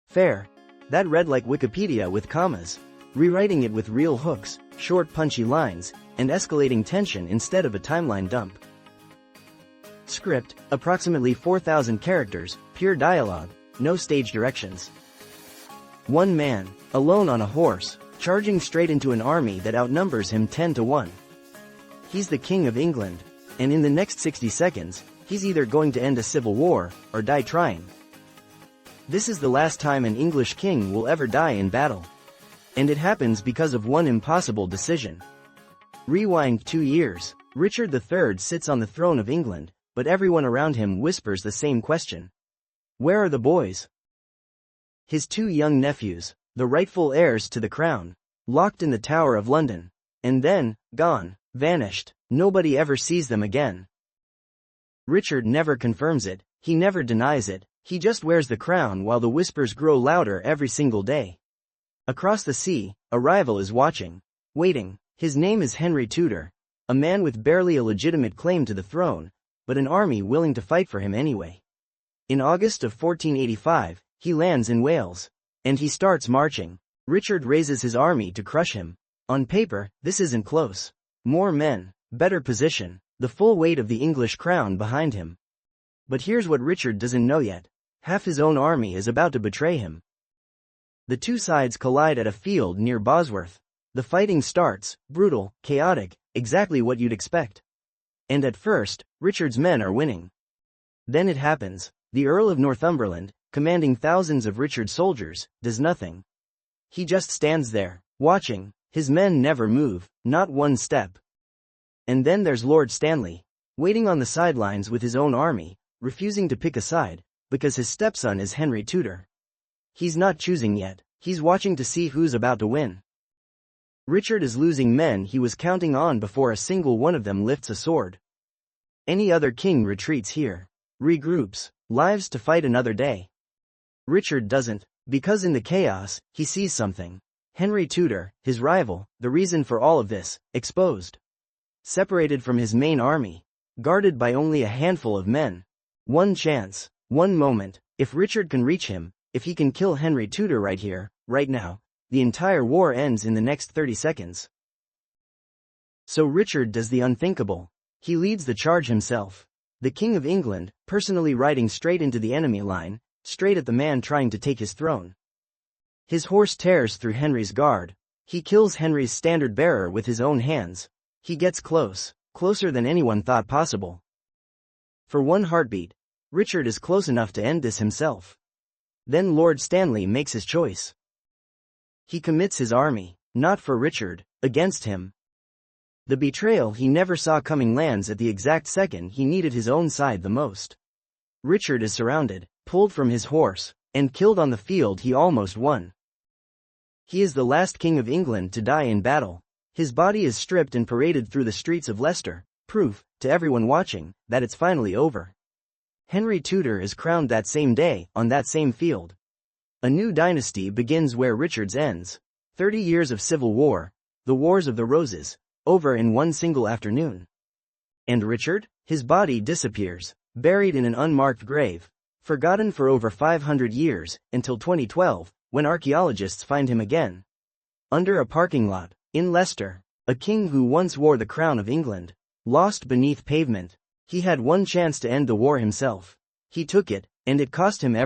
Fair. That read like Wikipedia with commas. Rewriting it with real hooks, short punchy lines, and escalating tension instead of a timeline dump. Script, approximately 4,000 characters, pure dialogue, no stage directions. One man, alone on a horse, charging straight into an army that outnumbers him 10 to 1. He's the King of England, and in the next 60 seconds, he's either going to end a civil war, or die trying. This is the last time an English king will ever die in battle. And it happens because of one impossible decision. Rewind 2 years, Richard III sits on the throne of England, but everyone around him whispers the same question. Where are the boys? His 2 young nephews, the rightful heirs to the crown, locked in the Tower of London. And then, gone, vanished, nobody ever sees them again. Richard never confirms it, he never denies it, he just wears the crown while the whispers grow louder every single day. Across the sea, a rival is watching, waiting. His name is Henry Tudor, a man with barely a legitimate claim to the throne, but an army willing to fight for him anyway. In August of 1485, he lands in Wales. And he starts marching. Richard raises his army to crush him. On paper, this isn't close. More men, better position, the full weight of the English crown behind him. But here's what Richard doesn't know yet. Half his own army is about to betray him. The 2 sides collide at a field near Bosworth. The fighting starts, brutal, chaotic, exactly what you'd expect. And at first, Richard's men are winning. Then it happens. The Earl of Northumberland, commanding thousands of Richard's soldiers, does nothing. He just stands there, watching. His men never move, not one step. And then there's Lord Stanley, waiting on the sidelines with his own army, refusing to pick a side, because his stepson is Henry Tudor. He's not choosing yet, he's watching to see who's about to win. Richard is losing men he was counting on before a single one of them lifts a sword. Any other king retreats here, regroups, lives to fight another day. Richard doesn't, because in the chaos, he sees something. Henry Tudor, his rival, the reason for all of this, exposed. Separated from his main army. Guarded by only a handful of men. One chance, one moment, if Richard can reach him, if he can kill Henry Tudor right here, right now, the entire war ends in the next 30 seconds. So Richard does the unthinkable. He leads the charge himself. The King of England, personally riding straight into the enemy line, straight at the man trying to take his throne. His horse tears through Henry's guard. He kills Henry's standard-bearer with his own hands. He gets close, closer than anyone thought possible. For one heartbeat, Richard is close enough to end this himself. Then Lord Stanley makes his choice. He commits his army, not for Richard, against him. The betrayal he never saw coming lands at the exact second he needed his own side the most. Richard is surrounded, pulled from his horse, and killed on the field he almost won. He is the last king of England to die in battle. His body is stripped and paraded through the streets of Leicester, proof, to everyone watching, that it's finally over. Henry Tudor is crowned that same day, on that same field. A new dynasty begins where Richard's ends. 30 years of civil war, the Wars of the Roses, over in one single afternoon. And Richard? His body disappears, buried in an unmarked grave, forgotten for over 500 years, until 2012, when archaeologists find him again. Under a parking lot, in Leicester, a king who once wore the crown of England, lost beneath pavement. He had one chance to end the war himself. He took it, and it cost him everything.